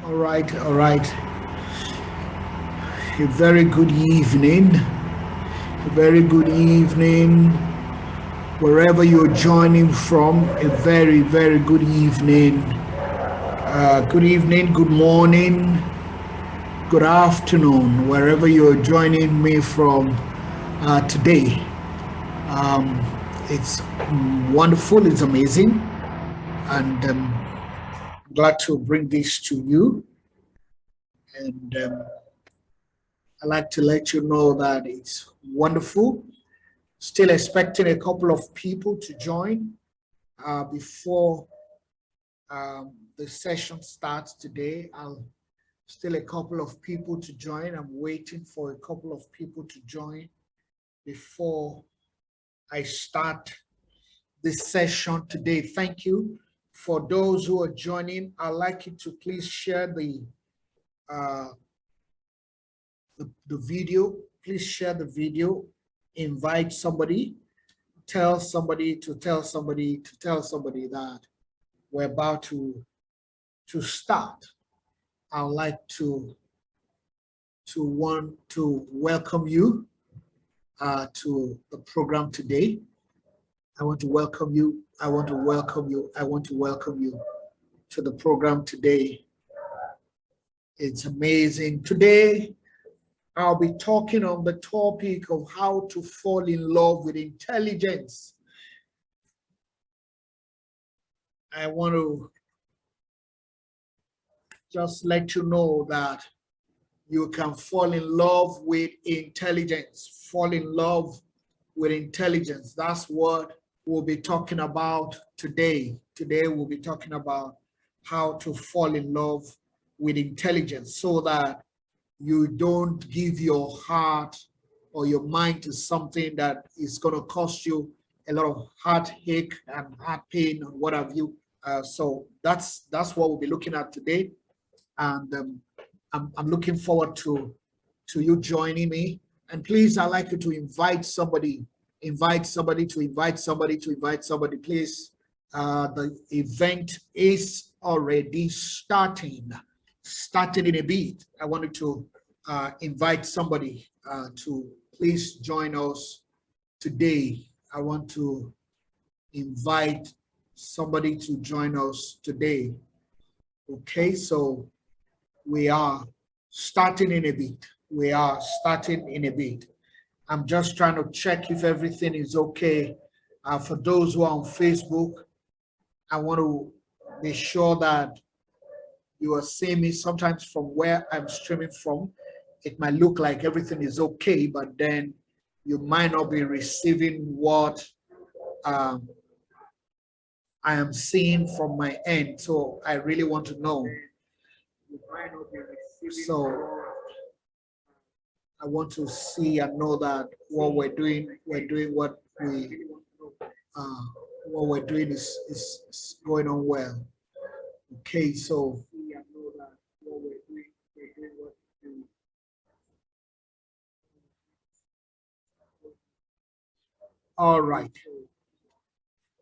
All right, all right. A very good evening. A very good evening. Wherever you're joining from, a very, very good evening. Good evening, good morning, good afternoon, wherever you're joining me from today. Um, it's wonderful, it's amazing, and glad to bring this to you. And I'd like to let you know that it's wonderful. Still expecting a couple of people to join before the session starts today. I'll still a couple of people to join. I'm waiting for a couple of people to join before I start this session today. Thank you. For those who are joining, I'd like you to please share uh, the video. Please share the video, invite somebody, tell somebody to tell somebody to tell somebody that we're about to start. I'd like to want to welcome you to the program today. I want to welcome you. I want to welcome you. I want to welcome you to the program today. It's amazing. Today, I'll be talking on the topic of how to fall in love with intelligence. I want to just let you know that you can fall in love with intelligence. Fall in love with intelligence. That's what we'll be talking about today. Today, we'll be talking about how to fall in love with intelligence so that you don't give your heart or your mind to something that is going to cost you a lot of heartache and heart pain and what have you. So that's what we'll be looking at today, and I'm looking forward to you joining me. And please, I'd like you to invite somebody to invite somebody to invite somebody. Please, the event is already starting in a bit. I wanted to invite somebody to please join us today. I want to invite somebody to join us today. Okay, so we are starting in a bit. We are starting in a bit. I'm just trying to check if everything is okay. For those who are on Facebook, I want to be sure that you are seeing me. Sometimes from where I'm streaming from, it might look like everything is okay, but then you might not be receiving what I am seeing from my end. So I really want to know. So I want to see and know that what we're doing what we're doing is going on well. Okay, so all right.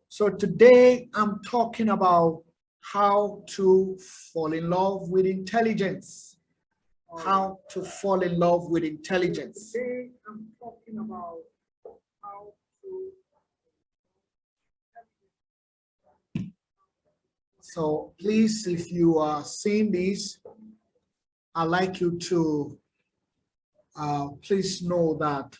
So today I'm talking about how to fall in love with intelligence. How to fall in love with intelligence. Today I'm talking about how to. So please, if you are seeing this, I'd like you to please know that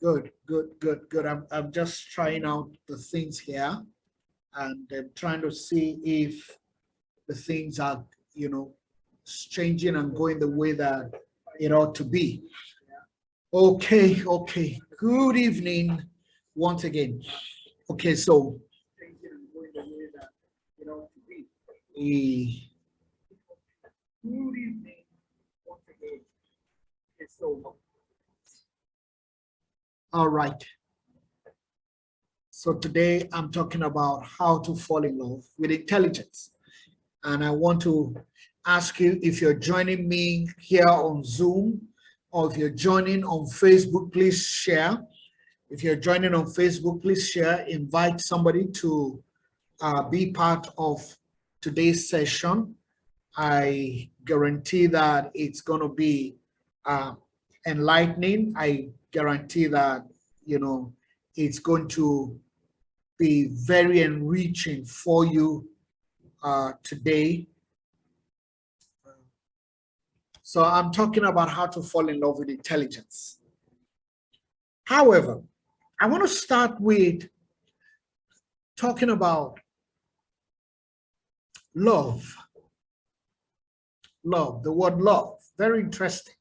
good. I'm just trying out the things here, and I'm trying to see if the things are, changing and going the way that it ought to be. Okay. Good evening once again. Okay, so good evening once again. Okay, so all right. So today I'm talking about how to fall in love with intelligence. And I want to ask you, if you're joining me here on Zoom, or if you're joining on Facebook, please share. If you're joining on Facebook, please share, invite somebody to be part of today's session. I guarantee that it's going to be enlightening. I guarantee that, it's going to be very enriching for you today. So I'm talking about how to fall in love with intelligence. However, I want to start with talking about love. Love, the word love, very interesting.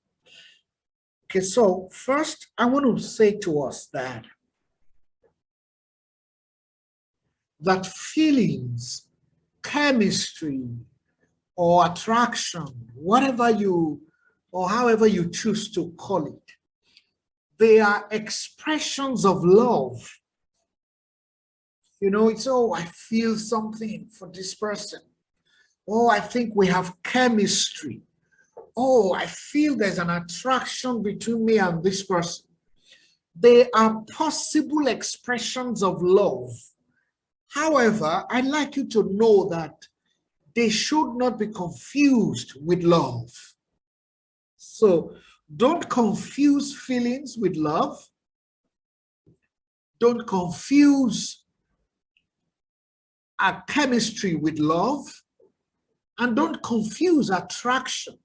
Okay, so first I want to say to us that feelings, chemistry, or attraction, whatever you, or however you choose to call it, they are expressions of love. It's, oh, I feel something for this person. Oh, I think we have chemistry. Oh, I feel there's an attraction between me and this person. They are possible expressions of love. However, I'd like you to know that they should not be confused with love. So don't confuse feelings with love. Don't confuse our chemistry with love. And don't confuse attraction,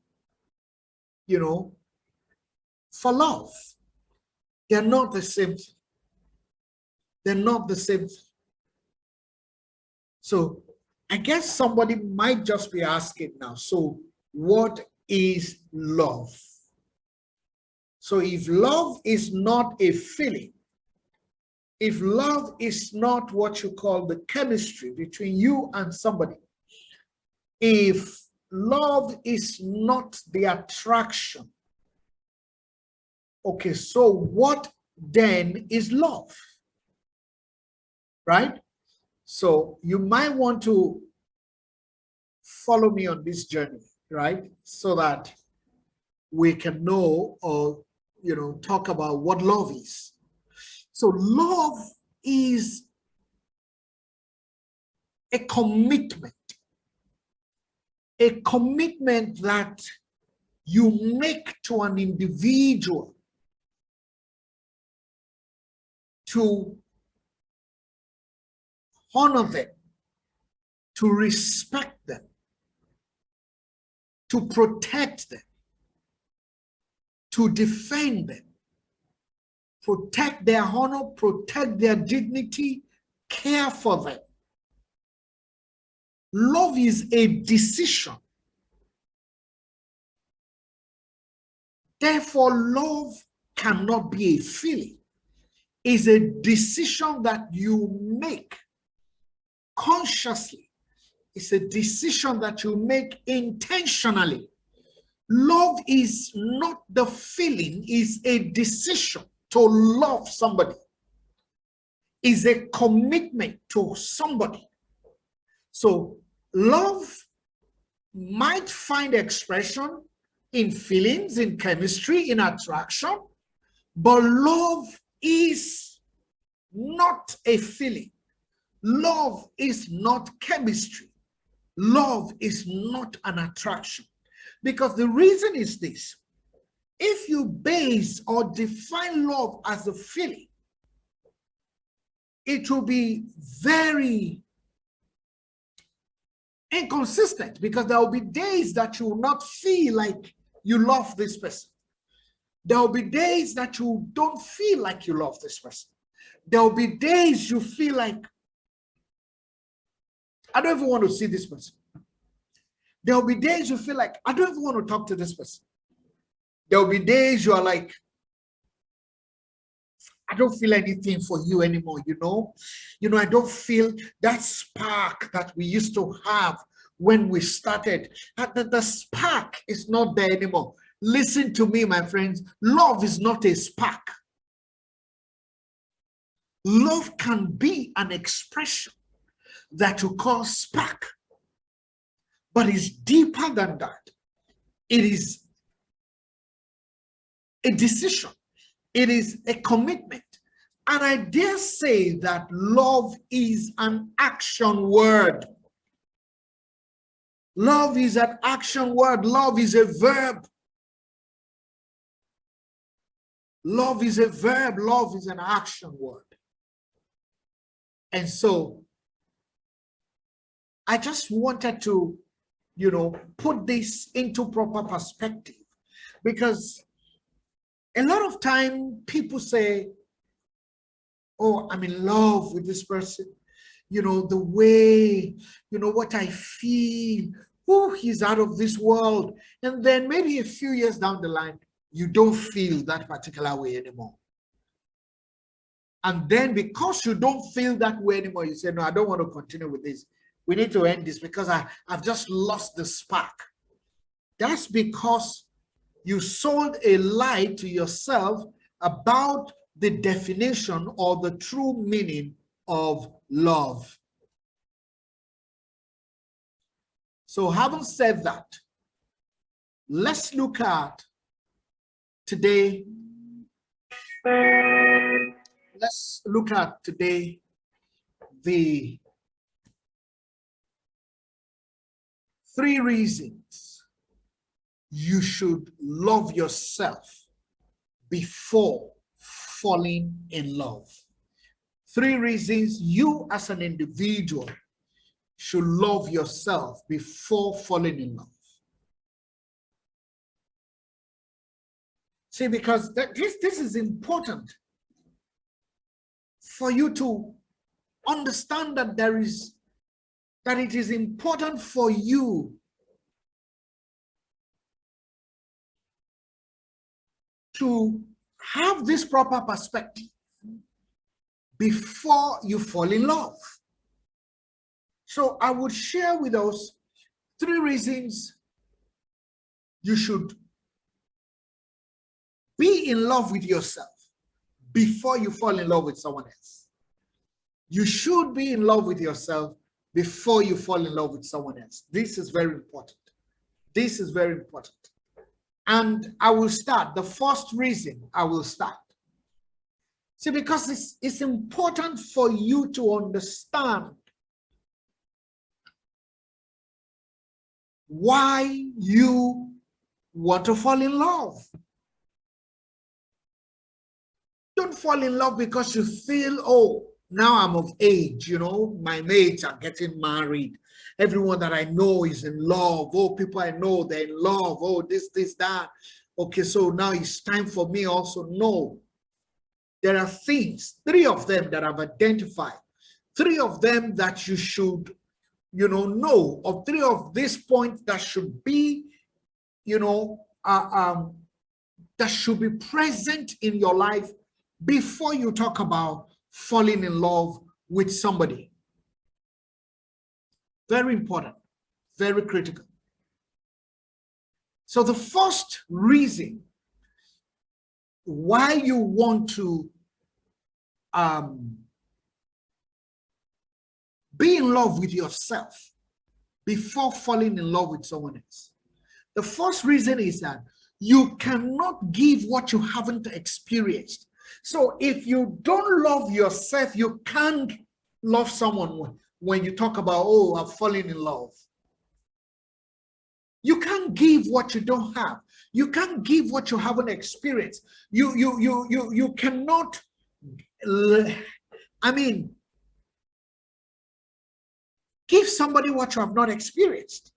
for love. They're not the same thing. They're not the same thing. So I guess somebody might just be asking now, so what is love? So if love is not a feeling, if love is not what you call the chemistry between you and somebody, if love is not the attraction, okay, so what then is love? Right? So you might want to follow me on this journey, right? So that we can know or, talk about what love is. So love is a commitment that you make to an individual to honor them, to respect them, to protect them, to defend them, protect their honor, protect their dignity, care for them. Love is a decision. Therefore, love cannot be a feeling. It's a decision that you make consciously. It's a decision that you make intentionally. Love is not the feeling, it's a decision to love somebody. It's a commitment to somebody. So love might find expression in feelings, in chemistry, in attraction, but love is not a feeling. Love is not chemistry. Love is not an attraction. Because the reason is this: if you base or define love as a feeling, it will be very inconsistent, because there will be days that you will not feel like you love this person. There will be days that you don't feel like you love this person. There will be days you feel like, I don't even want to see this person. There will be days you feel like, I don't even want to talk to this person. There will be days you are like, I don't feel anything for you anymore, I don't feel that spark that we used to have when we started. The spark is not there anymore. Listen to me, my friends. Love is not a spark. Love can be an expression that you call spark, but it's deeper than that. It is a decision. It is a commitment. And I dare say that love is an action word. Love is an action word. Love is a verb. Love is a verb. Love is an action word. And so I just wanted to, put this into proper perspective, because a lot of time people say, oh, I'm in love with this person. The way, what I feel, oh, he's out of this world. And then maybe a few years down the line, you don't feel that particular way anymore. And then because you don't feel that way anymore, you say, no, I don't want to continue with this. We need to end this because I've just lost the spark. That's because you sold a lie to yourself about the definition or the true meaning of love. So having said that, let's look at today. Let's look at today the 3 reasons you should love yourself before falling in love. 3 reasons you as an individual should love yourself before falling in love. See, because this is important for you to understand that it is important for you to have this proper perspective before you fall in love. So I would share with us 3 reasons you should be in love with yourself before you fall in love with someone else. You should be in love with yourself before you fall in love with someone else. This is very important. This is very important. And I will start. The first reason I will start. See, because it's important for you to understand why you want to fall in love. Don't fall in love because you feel, oh, now I'm of age, my mates are getting married. Everyone that I know is in love. Oh, people I know, they're in love. Oh, this, that. Okay, so now it's time for me also. No. There are things, 3 of them that I've identified. 3 of them that you should, know, or 3 of these points that should be, that should be present in your life before you talk about falling in love with somebody. Very important, very critical. So the first reason why you want to be in love with yourself before falling in love with someone else. The first reason is that you cannot give what you haven't experienced. So if you don't love yourself, you can't love someone. When you talk about, oh, I'm falling in love, you can't give what you don't have. You can't give what you haven't experienced. You cannot, give somebody what you have not experienced.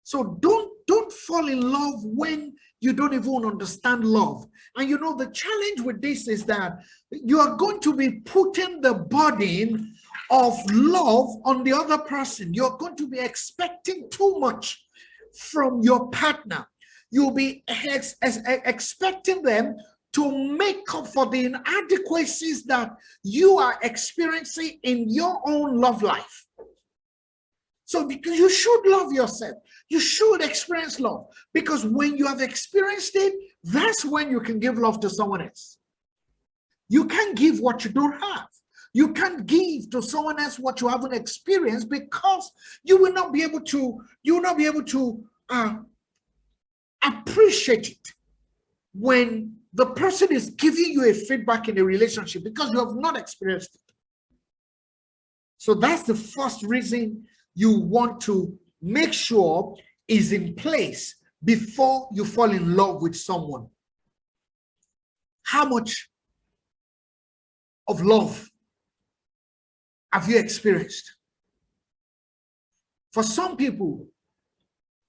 So don't fall in love when you don't even understand love. And the challenge with this is that you are going to be putting the burden of love on the other person. You're going to be expecting too much from your partner. You'll be expecting them to make up for the inadequacies that you are experiencing in your own love life. So because you should love yourself, you should experience love, because when you have experienced it, that's when you can give love to someone else. You can't give what you don't have. You can't give to someone else what you haven't experienced, because you will not be able to appreciate it. when the person is giving you a feedback in a relationship because you have not experienced it. So that's the first reason you want to make sure is in place before you fall in love with someone. How much of love have you experienced? For some people,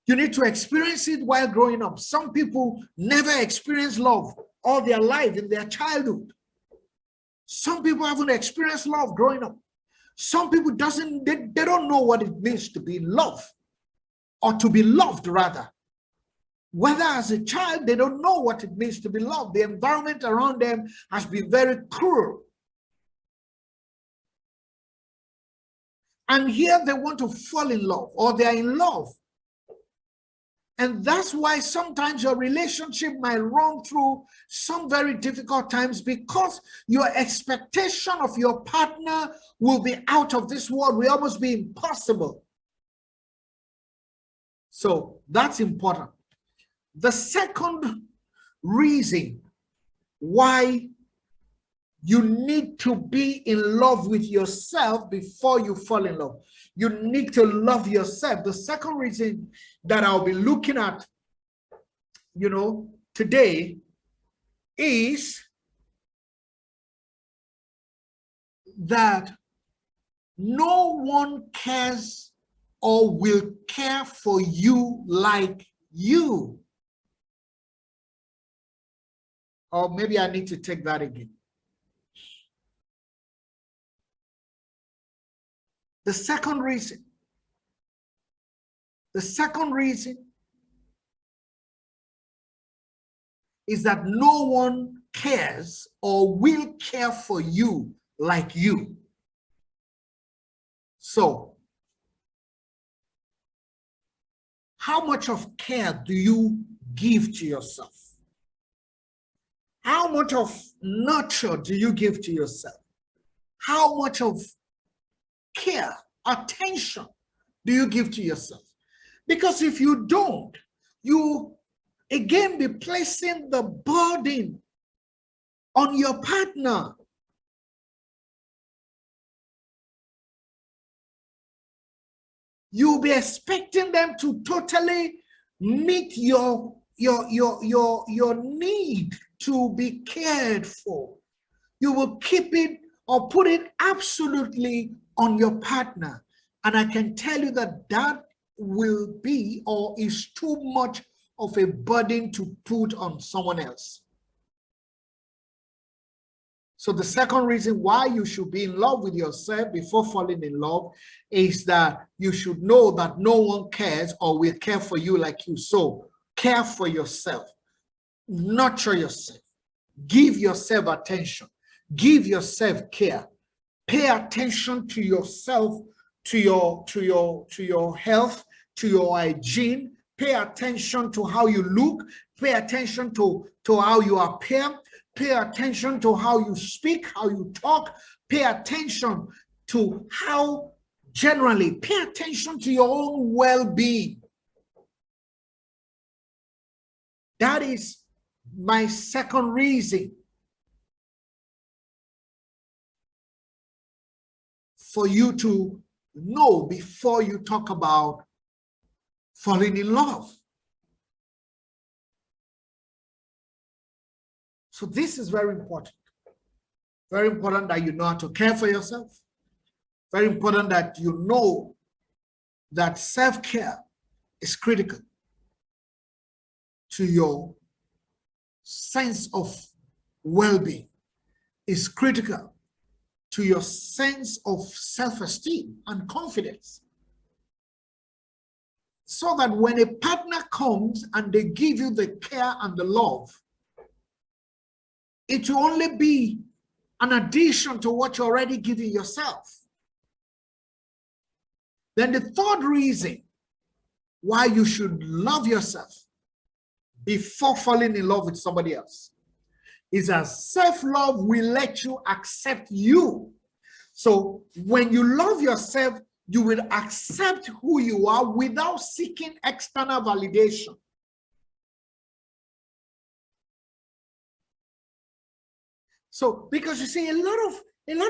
you need to experience it while growing up. Some people never experience love all their life in their childhood. Some people haven't experienced love growing up. Some people they don't know what it means to be in love, or to be loved rather. Whether as a child, they don't know what it means to be loved. The environment around them has been very cruel. And here they want to fall in love, or they are in love. And that's why sometimes your relationship might run through some very difficult times, because your expectation of your partner will be out of this world, will almost be impossible. So that's important. The second reason why you need to be in love with yourself before you fall in love. You need to love yourself. The second reason that I'll be looking at, today is that no one cares or will care for you like you. Or maybe I need to take that again. The second reason is that no one cares or will care for you like you. So, how much of care do you give to yourself? How much of nurture do you give to yourself? How much of care, attention do you give to yourself? Because if you don't, you again be placing the burden on your partner. You'll be expecting them to totally meet your need to be cared for. You will keep it or put it absolutely on your partner. And I can tell you that that will be or is too much of a burden to put on someone else. So the second reason why you should be in love with yourself before falling in love is that you should know that no one cares or will care for you like you. So care for yourself, nurture yourself, give yourself attention, give yourself care, pay attention to yourself, to your health, to your hygiene, pay attention to how you look, pay attention to how you appear, pay attention to how you speak, how you talk, pay attention to how generally, pay attention to your own well-being. That is my second reason for you to know before you talk about falling in love. So this is very important. Very important that you know how to care for yourself. Very important that you know that self-care is critical to your sense of well-being. Is critical to your sense of self-esteem and confidence. So that when a partner comes and they give you the care and the love, it will only be an addition to what you're already giving yourself. Then the third reason why you should love yourself before falling in love with somebody else is that self-love will let you accept you. So when you love yourself, you will accept who you are without seeking external validation. So, because you see, a lot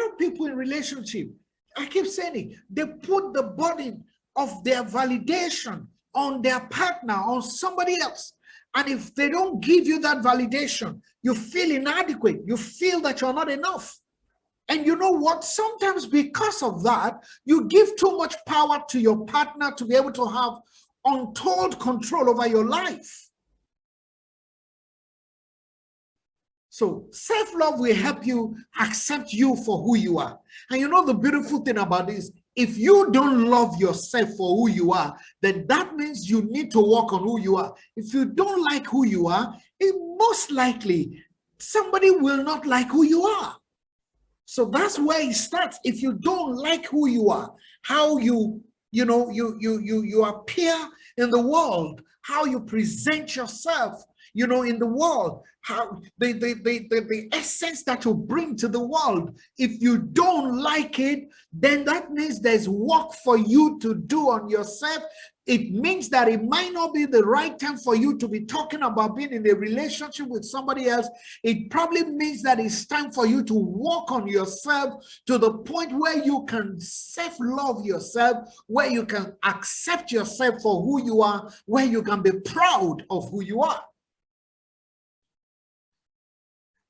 of people in relationship, I keep saying it, they put the burden of their validation on their partner, on somebody else. And if they don't give you that validation, you feel inadequate. You feel that you're not enough. And you know what? Sometimes because of that, you give too much power to your partner to be able to have untold control over your life. So self-love will help you accept you for who you are. And you know the beautiful thing about this, if you don't love yourself for who you are, then that means you need to work on who you are. If you don't like who you are, it most likely somebody will not like who you are. So that's where it starts. If you don't like who you are, how you appear in the world, how you present yourself, in the world, how the essence that you bring to the world, if you don't like it, then that means there's work for you to do on yourself. It means that it might not be the right time for you to be talking about being in a relationship with somebody else. It probably means that it's time for you to work on yourself to the point where you can self-love yourself, where you can accept yourself for who you are, where you can be proud of who you are.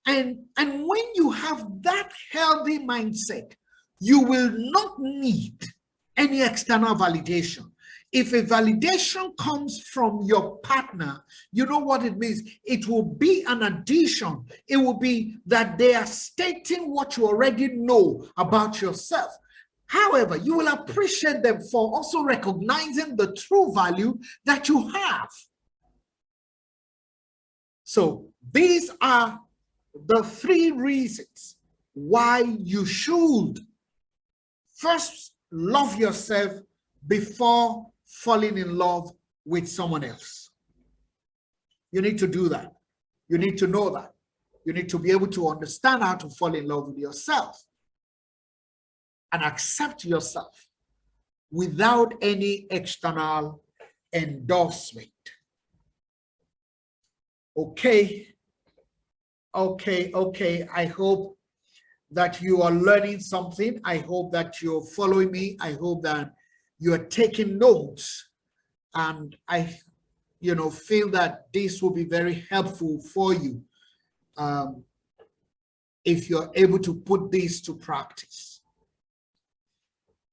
And when you have that healthy mindset, you will not need any external validation. If a validation comes from your partner, you know what it means? It will be an addition. It will be that they are stating what you already know about yourself. However, you will appreciate them for also recognizing the true value that you have. So these are the 3 reasons why you should first love yourself before falling in love with someone else. You need to do that. You need to know that. You need to be able to understand how to fall in love with yourself and accept yourself without any external endorsement. Okay. I hope that you are learning something. I hope that you're following me. I hope that you are taking notes, and I feel that this will be very helpful for you if you're able to put this to practice.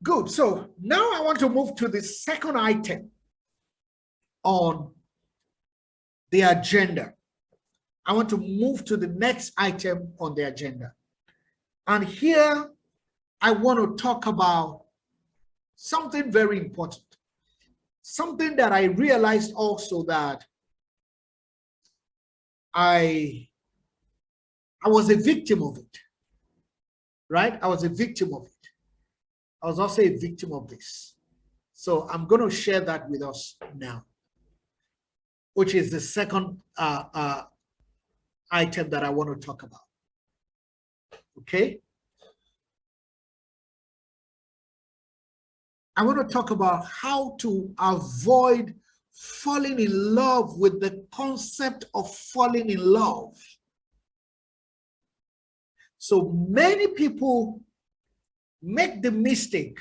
Good. So now I want to move to the second item on the agenda. I want to move to the next item on the agenda. And here I want to talk about something very important. Something that I realized also that I was a victim of it, right? I was a victim of it. I was also a victim of this. So I'm going to share that with us now, which is the second item that I want to talk about. Okay? I want to talk about how to avoid falling in love with the concept of falling in love. So many people make the mistake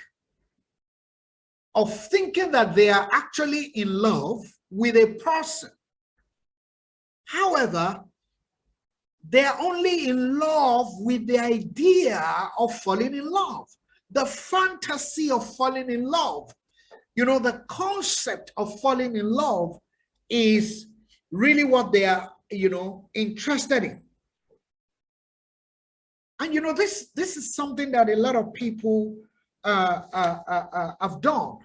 of thinking that they are actually in love with a person. However, they are only in love with the idea of falling in love, the fantasy of falling in love. The concept of falling in love is really what they are, interested in. And this is something that a lot of people have done.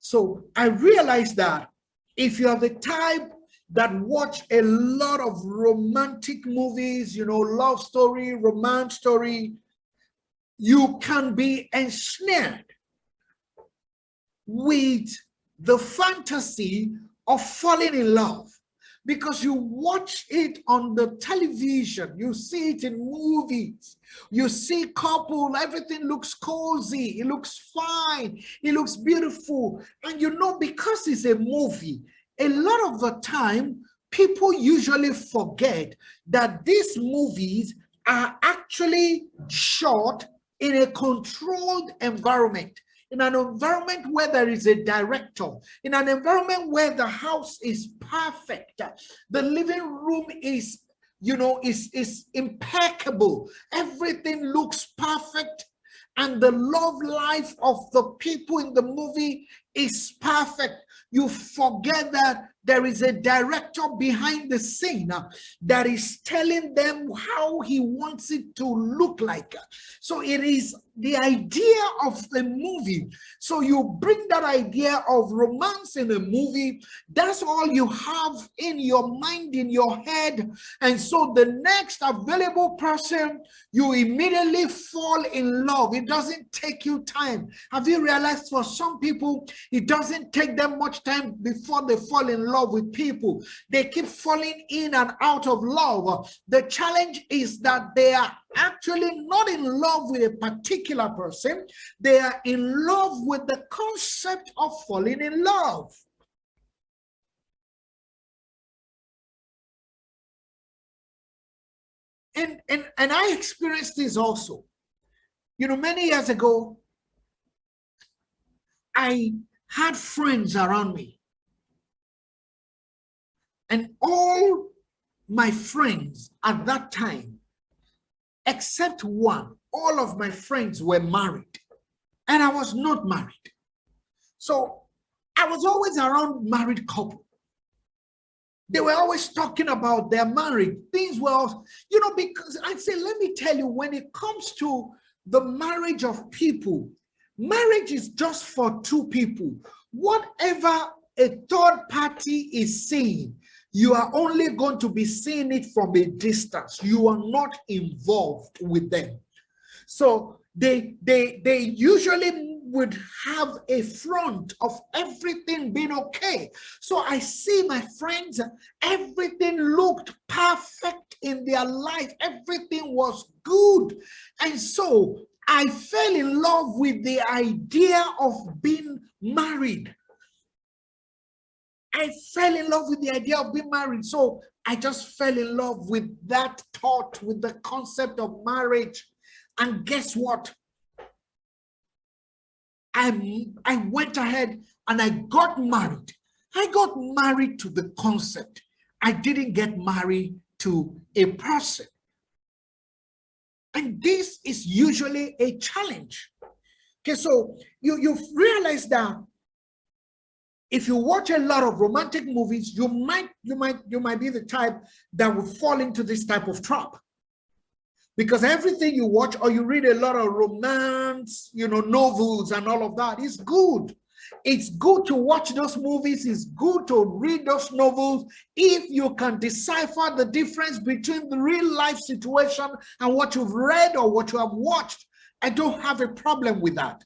So I realized that if you are the type that watch a lot of romantic movies, love story, romance story, you can be ensnared with the fantasy of falling in love because you watch it on the television, you see it in movies, you see couple, everything looks cozy, it looks fine, it looks beautiful. And because it's a movie, a lot of the time people usually forget that these movies are actually shot in a controlled environment, in an environment where there is a director, in an environment where the house is perfect, the living room is, is impeccable, everything looks perfect, and the love life of the people in the movie is perfect. You forget that there is a director behind the scene that is telling them how he wants it to look like. So it is the idea of the movie. So you bring that idea of romance in a movie, that's all you have in your mind, in your head. And so the next available person, you immediately fall in love. It doesn't take you time. Have you realized for some people, it doesn't take them much time before they fall in love with people? They keep falling in and out of love. The challenge is that they are actually not in love with a particular person. They are in love with the concept of falling in love. And I experienced this also. Many years ago, I had friends around me. And all my friends at that time, except one, all of my friends were married. And I was not married. So I was always around married couples. They were always talking about their marriage. Things were, because I'd say, let me tell you, when it comes to the marriage of people, marriage is just for two people. Whatever a third party is saying, you are only going to be seeing it from a distance. You are not involved with them. So they usually would have a front of everything being okay. So I see my friends, everything looked perfect in their life. Everything was good. And so I fell in love with the idea of being married. I fell in love with the idea of being married. So I just fell in love with that thought, with the concept of marriage. And guess what? I went ahead and I got married. I got married to the concept. I didn't get married to a person. And this is usually a challenge. Okay, so you realize that if you watch a lot of romantic movies, you might be the type that will fall into this type of trap. Because everything you watch or you read a lot of romance, novels and all of that is good. It's good to watch those movies. It's good to read those novels if you can decipher the difference between the real life situation and what you've read or what you have watched. I don't have a problem with that.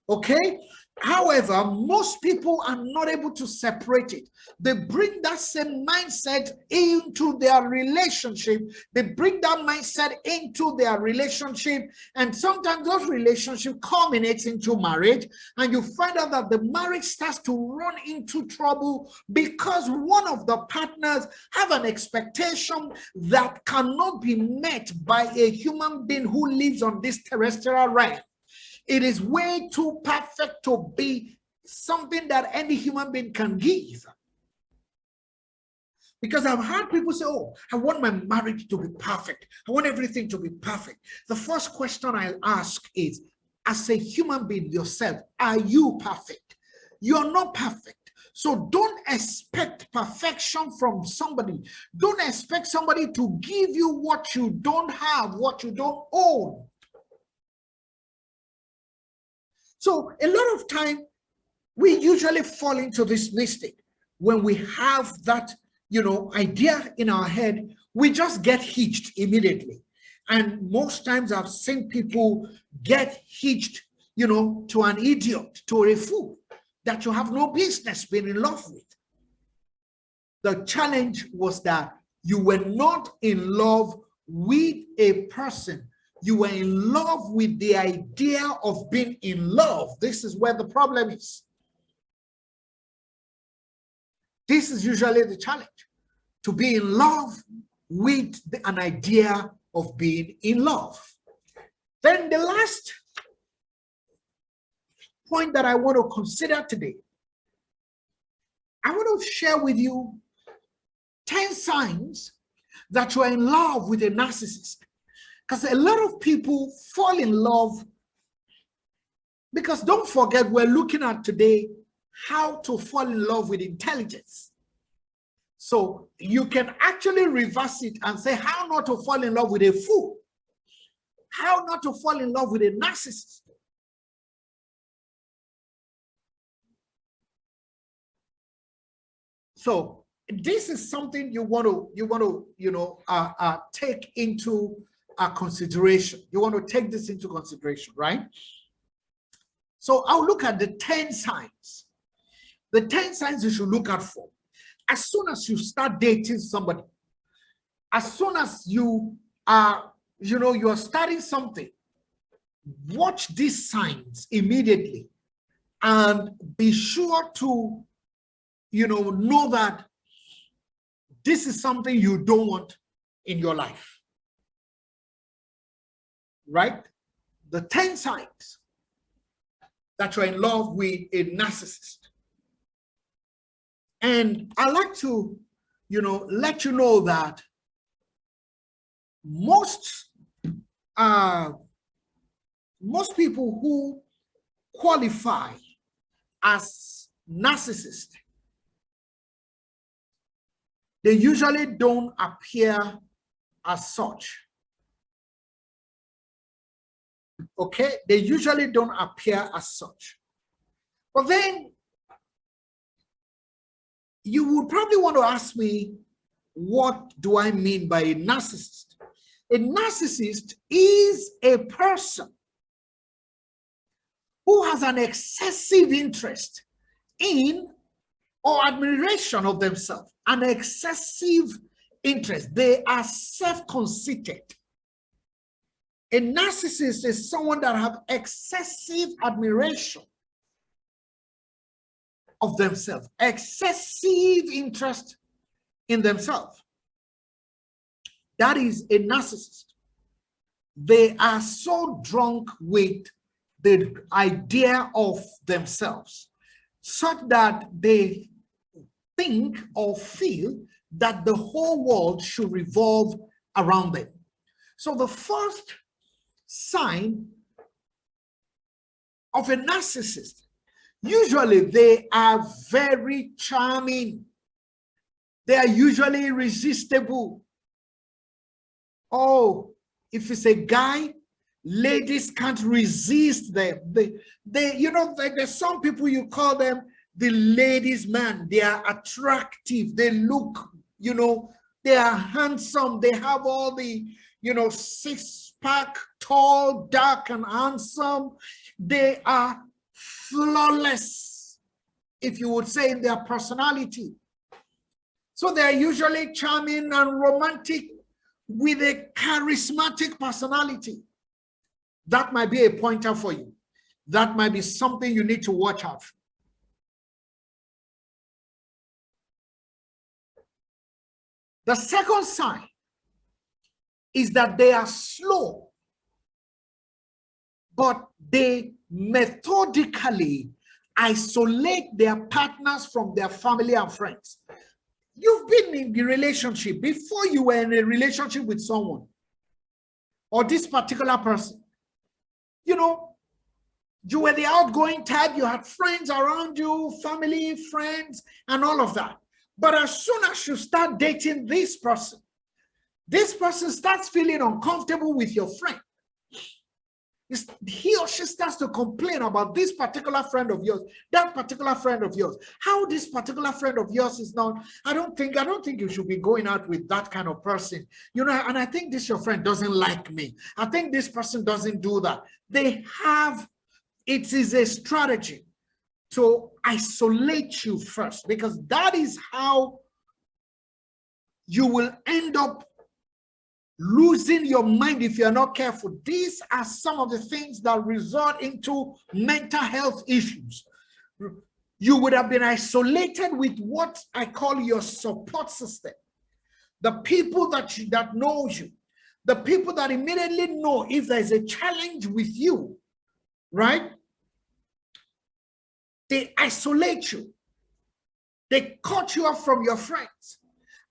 Okay? However, most people are not able to separate it. They bring that same mindset into their relationship. They bring that mindset into their relationship. And sometimes those relationships culminates into marriage. And you find out that the marriage starts to run into trouble because one of the partners have an expectation that cannot be met by a human being who lives on this terrestrial realm. It is way too perfect to be something that any human being can give. Because I've heard people say, oh, I want my marriage to be perfect. I want everything to be perfect. The first question I'll ask is, as a human being yourself, are you perfect? You're not perfect. So don't expect perfection from somebody. Don't expect somebody to give you what you don't have, what you don't own. So a lot of time, we usually fall into this mistake. When we have that, idea in our head, we just get hitched immediately. And most times I've seen people get hitched, to an idiot, to a fool that you have no business being in love with. The challenge was that you were not in love with a person. You were in love with the idea of being in love. This is where the problem is. This is usually the challenge. to be in love with an idea of being in love. Then the last point that I want to consider today, I want to share with you 10 signs that you are in love with a narcissist. Because a lot of people fall in love, because don't forget, we're looking at today how to fall in love with intelligence. So you can actually reverse it and say how not to fall in love with a fool, how not to fall in love with a narcissist. So this is something you want to take into consideration. You want to take this into consideration, right? So I'll look at the 10 signs. The 10 signs you should look out for. As soon as you start dating somebody, as soon as you are, you are starting something, watch these signs immediately and be sure to, know that this is something you don't want in your life, right? The 10 signs that you're in love with a narcissist. And I like to, let you know that most people who qualify as narcissists, they usually don't appear as such. Okay, they usually don't appear as such. But then you would probably want to ask me, what do I mean by a narcissist? A narcissist is a person who has an excessive interest in or admiration of themselves, an excessive interest. They are self-conceited. A narcissist is someone that have excessive admiration of themselves, excessive interest in themselves. That is a narcissist. They are so drunk with the idea of themselves, such that they think or feel that the whole world should revolve around them. So the first sign of a narcissist, usually they are very charming. They are usually irresistible. Oh, if it's a guy, ladies can't resist them. There's some people, you call them the ladies' man. They are attractive. They look, they are handsome. They have all the, six-pack, tall, dark, and handsome. They are flawless, if you would say, in their personality. So they are usually charming and romantic with a charismatic personality. That might be a pointer for you. That might be something you need to watch out for. The second sign is that they are slow, but they methodically isolate their partners from their family and friends. You've been in the relationship before you were in a relationship with someone or this particular person. You were the outgoing type, you had friends around you, family, friends, and all of that. But as soon as you start dating this person starts feeling uncomfortable with your friend. He or she starts to complain about this particular friend of yours, that particular friend of yours. How this particular friend of yours is not, I don't think you should be going out with that kind of person. And I think this your friend doesn't like me. I think this person doesn't do that. It is a strategy to isolate you first, because that is how you will end up losing your mind if you're not careful. These are some of the things that result into mental health issues. You would have been isolated with what I call your support system. the people that know you, the people that immediately know if there's a challenge with you, right? They isolate you. They cut you off from your friends.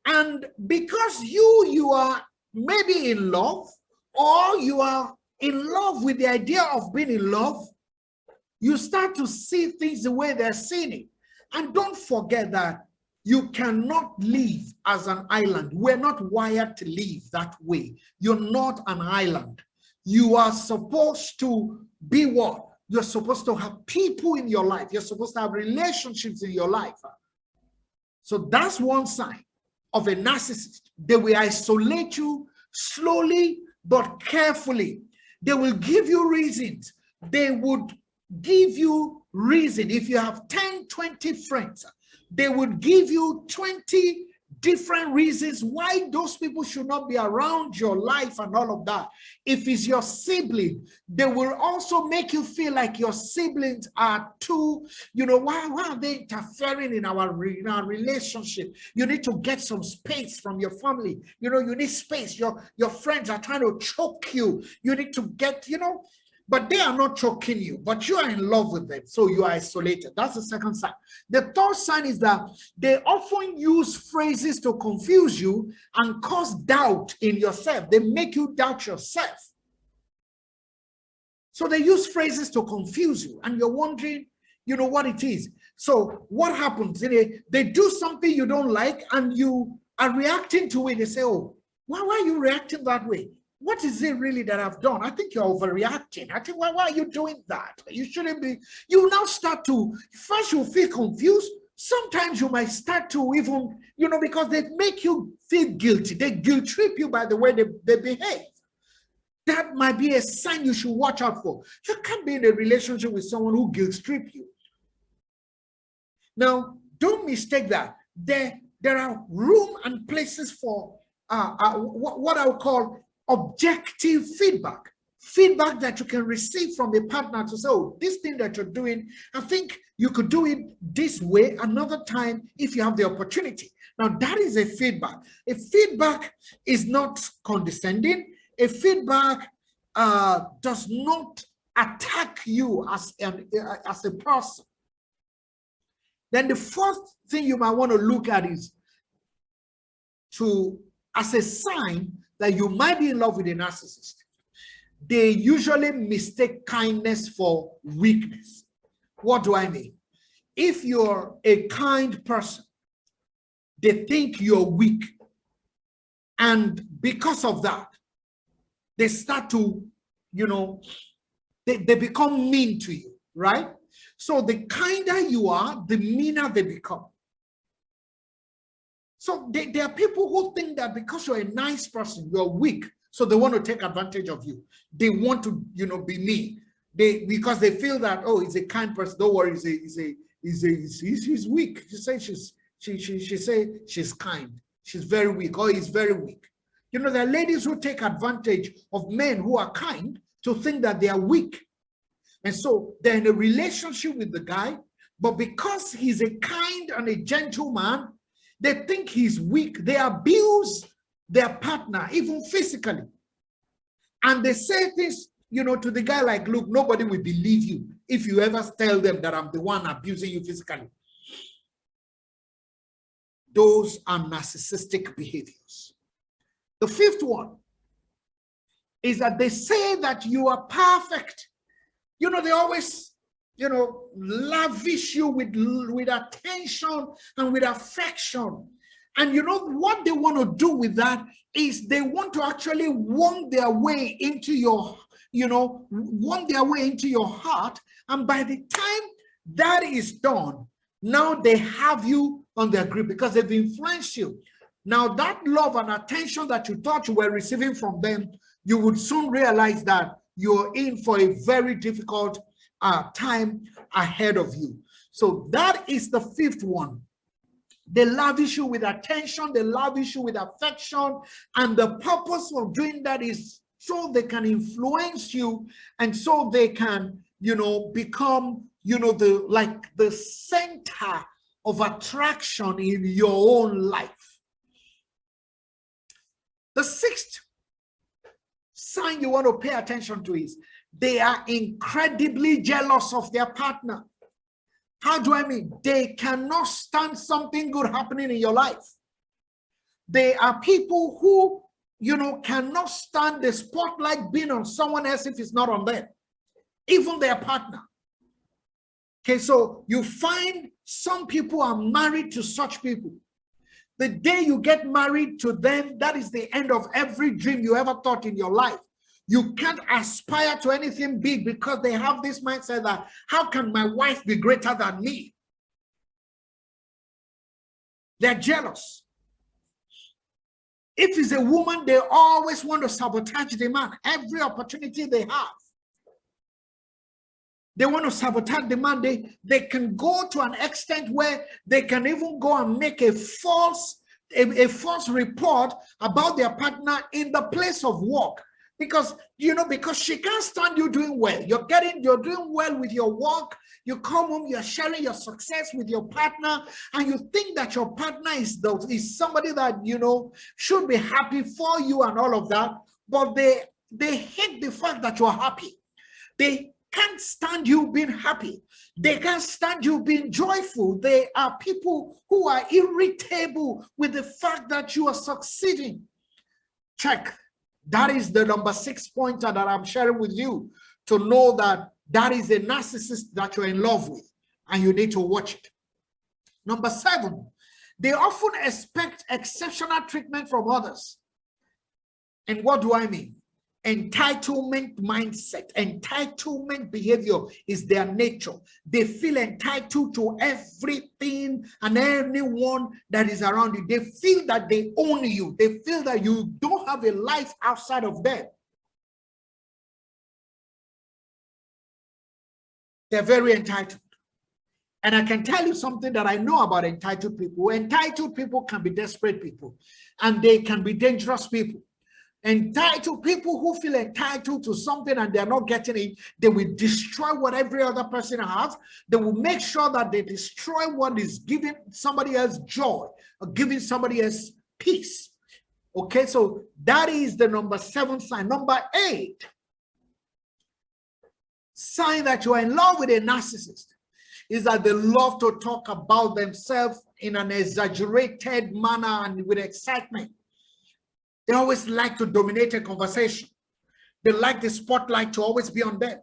And because you are maybe in love, or you are in love with the idea of being in love, you start to see things the way they're seeing it. And don't forget that you cannot live as an island. We're not wired to live that way. You're not an island. You are supposed to be what? You're supposed to have people in your life. You're supposed to have relationships in your life. So that's one sign of a narcissist. They will isolate you slowly but carefully. They will give you reasons. They would give you reason. If you have 10, 20 friends, they would give you 20 different reasons why those people should not be around your life and all of that. If it's your sibling, they will also make you feel like your siblings are too, why are they interfering in our relationship? You need to get some space from your family. You need space. Your friends are trying to choke you. You need to get, but they are not choking you, but you are in love with them, so you are isolated. That's the second sign. The third sign is that they often use phrases to confuse you and cause doubt in yourself. They make you doubt yourself. So they use phrases to confuse you, and you're wondering, what it is. So what happens? They do something you don't like, and you are reacting to it. They say, oh, why are you reacting that way? What is it really that I've done? I think you're overreacting. I think, why are you doing that? You shouldn't be. You now start to, first you feel confused. Sometimes you might start to even, because they make you feel guilty. They guilt trip you by the way they behave. That might be a sign you should watch out for. You can't be in a relationship with someone who guilt trip you. Now, don't mistake that. There are room and places for what I would call objective feedback that you can receive from a partner to say, oh, this thing that you're doing, I think you could do it this way another time if you have the opportunity. Now, that is a feedback. A feedback is not condescending. A feedback does not attack you as a person. Then the fourth thing you might want to look at is as a sign that you might be in love with a narcissist. They usually mistake kindness for weakness. What do I mean? If you're a kind person, they think you're weak. And because of that, they start to, they become mean to you, right? So the kinder you are, the meaner they become. So there are people who think that because you're a nice person, you're weak, so they want to take advantage of you. They want to, be mean. Because they feel that, oh, he's a kind person. Don't worry, he's weak. She say she say she's kind. She's very weak, or he's very weak. There are ladies who take advantage of men who are kind to think that they are weak. And so they're in a relationship with the guy, but because he's a kind and a gentle man, they think he's weak. They abuse their partner, even physically. And they say things, to the guy like, look, nobody will believe you if you ever tell them that I'm the one abusing you physically. Those are narcissistic behaviors. The fifth one is that they say that you are perfect. They always, lavish you with attention and with affection. And what they want to do with that is they want to actually want their way into your, want their way into your heart. And by the time that is done, now they have you on their grip because they've influenced you. Now that love and attention that you thought you were receiving from them, you would soon realize that you're in for a very difficult time ahead of you. So that is the fifth one. They lavish you with attention, they lavish you with affection, and the purpose of doing that is so they can influence you, and so they can, become, the center of attraction in your own life. The sixth sign you want to pay attention to is they are incredibly jealous of their partner. How do I mean? They cannot stand something good happening in your life. They are people who, cannot stand the spotlight being on someone else if it's not on them, even their partner. Okay, so you find some people are married to such people. The day you get married to them, that is the end of every dream you ever thought in your life. You can't aspire to anything big because they have this mindset that, how can my wife be greater than me? They're jealous. If it's a woman, they always want to sabotage the man. Every opportunity they have, they want to sabotage the man. They can go to an extent where they can even go and make a false report about their partner in the place of work. Because she can't stand you doing well. You're doing well with your work. You come home, you're sharing your success with your partner, and you think that your partner is somebody that should be happy for you and all of that. But they hate the fact that you're happy. They can't stand you being happy. They can't stand you being joyful. They are people who are irritable with the fact that you are succeeding. Check. That is the number 6 pointer that I'm sharing with you, to know that is a narcissist that you're in love with and you need to watch it. Number 7, they often expect exceptional treatment from others. And what do I mean? Entitlement mindset, entitlement behavior is their nature. They feel entitled to everything and anyone that is around you. They feel that they own you. They feel that you don't have a life outside of them. They're very entitled. And I can tell you something that I know about entitled people. Entitled people can be desperate people, and they can be dangerous people. Entitled people who feel entitled to something and they're not getting it, they will destroy what every other person has. They will make sure that they destroy what is giving somebody else joy or giving somebody else peace. Okay, so that is the number 7 sign. Number 8, sign that you are in love with a narcissist is that they love to talk about themselves in an exaggerated manner and with excitement. They always like to dominate a conversation. They like the spotlight to always be on them.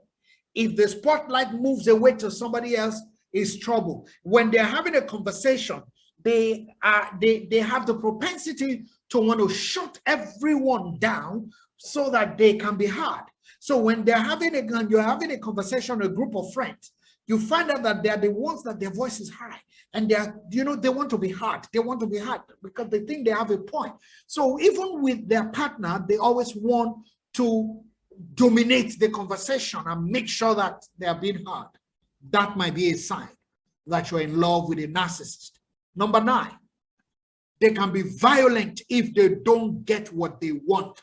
If the spotlight moves away to somebody else, it's trouble. When they're having a conversation, they have the propensity to want to shut everyone down so that they can be heard. So when you're having a conversation, a group of friends, you find out that they are the ones that their voice is high, and they want to be heard. They want to be heard because they think they have a point. So even with their partner, they always want to dominate the conversation and make sure that they are being heard. That might be a sign that you're in love with a narcissist. Number 9, they can be violent if they don't get what they want.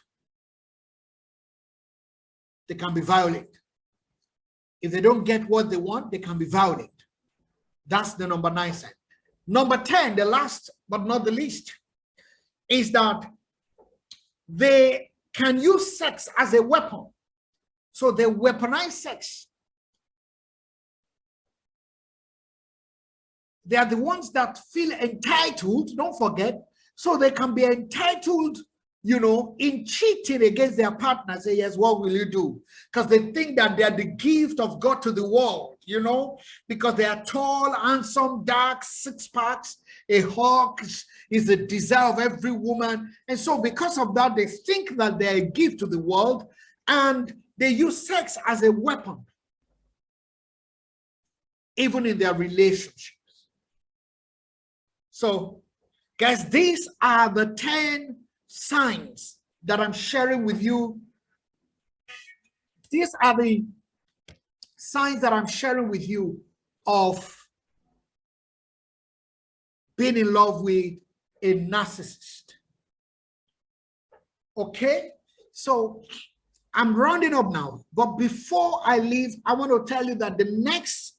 They can be violent. If they don't get what they want, they can be violent. That's the number 9 sign. Number 10, the last but not the least, is that they can use sex as a weapon. So they weaponize sex. They are the ones that feel entitled, don't forget, so they can be entitled, in cheating against their partner. Say, yes, what will you do? Because they think that they are the gift of God to the world, because they are tall, handsome, dark, 6 packs. A hawk is the desire of every woman. And so because of that, they think that they're a gift to the world, and they use sex as a weapon, even in their relationships. So, guys, these are the 10 signs that I'm sharing with you. These are the signs that I'm sharing with you of being in love with a narcissist. Okay, so I'm rounding up now, but before I leave, I want to tell you that the next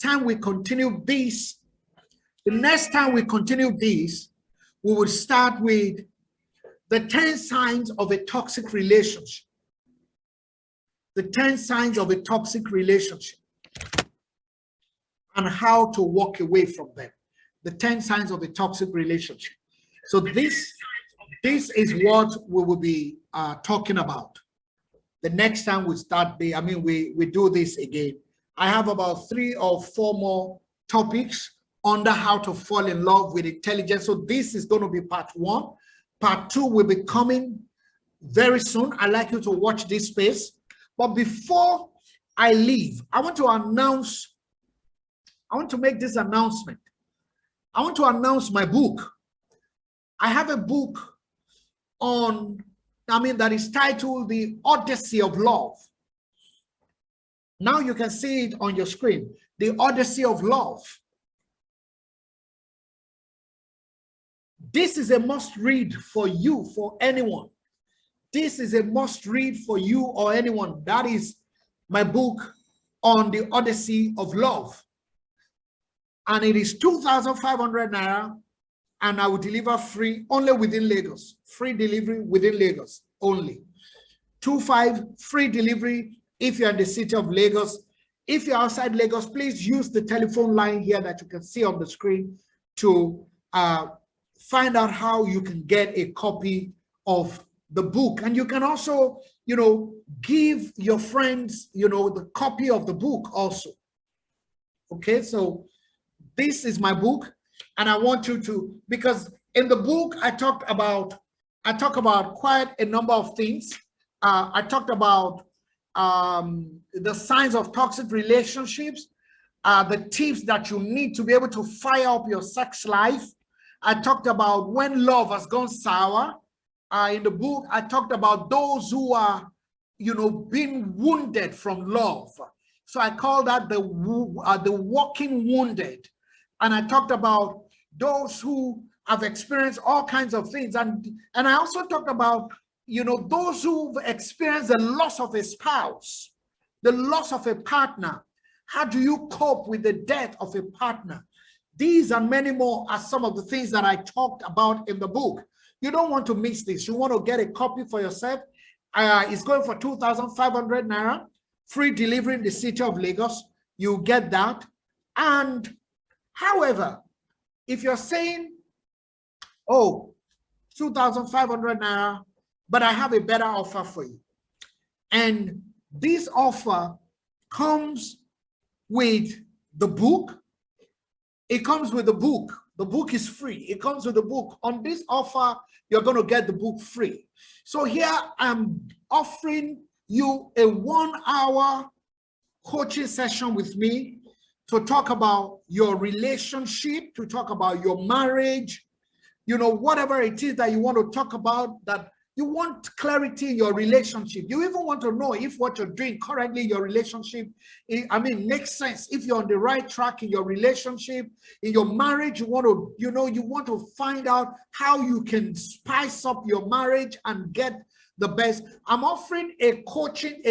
time we continue this, we will start with the 10 signs of a toxic relationship. The 10 signs of a toxic relationship and how to walk away from them. The 10 signs of a toxic relationship. So this is what we will be talking about. The next time we start we do this again. I have about 3 or 4 more topics under how to fall in love with intelligence. So this is going to be part 1. Part 2 will be coming very soon. I'd like you to watch this space. But before I leave, I want to make this announcement. I want to announce my book. I have a book that is titled The Odyssey of Love. Now you can see it on your screen. The Odyssey of Love. This is a must read for you, for anyone. This is a must read for you or anyone. That is my book on the Odyssey of Love. And it is 2,500 naira, and I will deliver free only within Lagos. Free delivery within Lagos only. 2,500 free delivery if you're in the city of Lagos. If you're outside Lagos, please use the telephone line here that you can see on the screen to find out how you can get a copy of the book. And you can also, give your friends, the copy of the book also. Okay, so this is my book, and I want you to, because in the book I talk about quite a number of things. I talked about the signs of toxic relationships, the tips that you need to be able to fire up your sex life. I talked about when love has gone sour. In the book, I talked about those who are, being wounded from love. So I call that the walking wounded. And I talked about those who have experienced all kinds of things. And I also talked about, those who've experienced the loss of a spouse, the loss of a partner. How do you cope with the death of a partner? These and many more are some of the things that I talked about in the book. You don't want to miss this. You want to get a copy for yourself. It's going for 2,500 naira. Free delivery in the city of Lagos. You get that. And however, if you're saying, oh, 2,500 naira, but I have a better offer for you. And this offer comes with the book. It comes with the book. The book is free. It comes with the book. On this offer, you're going to get the book free. So here I'm offering you a 1-hour coaching session with me to talk about your relationship, to talk about your marriage, whatever it is that you want to talk about, that you want clarity in your relationship. You even want to know if what you're doing currently in your relationship, makes sense. If you're on the right track in your relationship, in your marriage, you want to find out how you can spice up your marriage and get the best. I'm offering a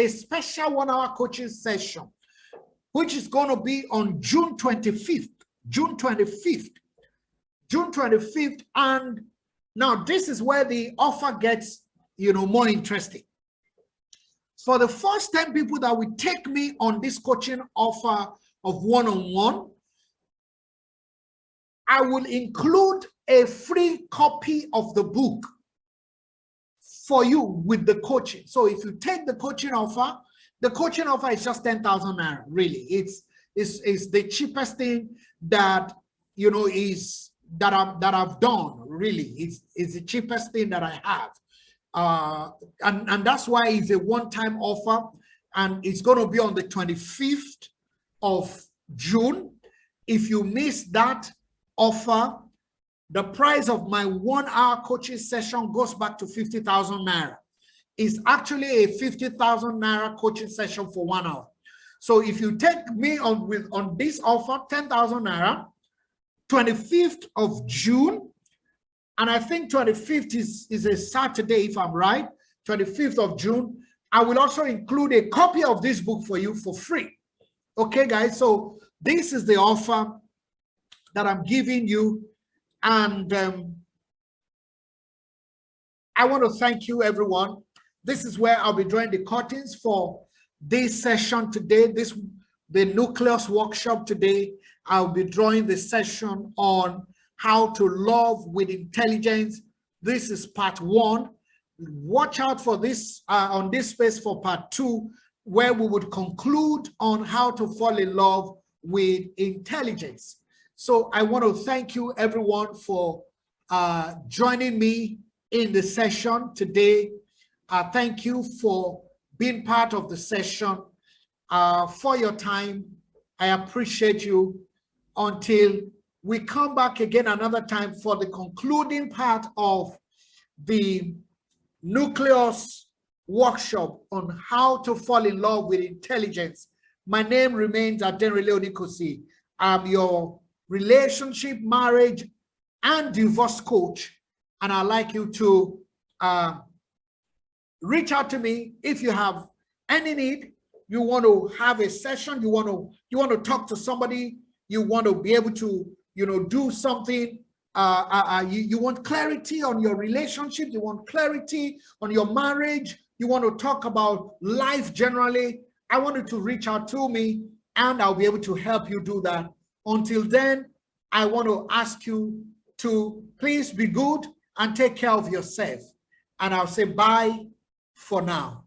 special 1-hour coaching session, which is going to be on June 25th. June 25th. And now this is where the offer gets, more interesting. For the first 10 people that will take me on this coaching offer of one-on-one, I will include a free copy of the book for you with the coaching. So if you take the coaching offer is just 10,000 naira. Really, it's the cheapest thing that that I've done. Really, it's the cheapest thing that I have, and that's why it's a one-time offer, and it's going to be on the 25th of June. If you miss that offer, the price of my 1-hour coaching session goes back to 50,000 naira. It's actually a 50,000 naira coaching session for 1 hour. So if you take me on this offer, 10,000 naira, 25th of June, and I think 25th is a Saturday, if I'm right, 25th of June, I will also include a copy of this book for you for free. Okay, guys, so this is the offer that I'm giving you, and I want to thank you, everyone. This is where I'll be drawing the curtains for this session today, the nucleus workshop today. I'll be drawing the session on how to love with intelligence. This is part 1. Watch out for this on this space for part 2, where we would conclude on how to fall in love with intelligence. So I want to thank you, everyone, for joining me in the session today. Thank you for being part of the session, for your time. I appreciate you. Until we come back again another time for the concluding part of the nucleus workshop on how to fall in love with intelligence. My name remains Adenrele Onikosi. I'm your relationship, marriage, and divorce coach. And I'd like you to reach out to me if you have any need. You want to have a session, you want to talk to somebody, you want to be able to, do something. You want clarity on your relationship, you want clarity on your marriage, you want to talk about life generally. I want you to reach out to me and I'll be able to help you do that. Until then, I want to ask you to please be good and take care of yourself. And I'll say bye for now.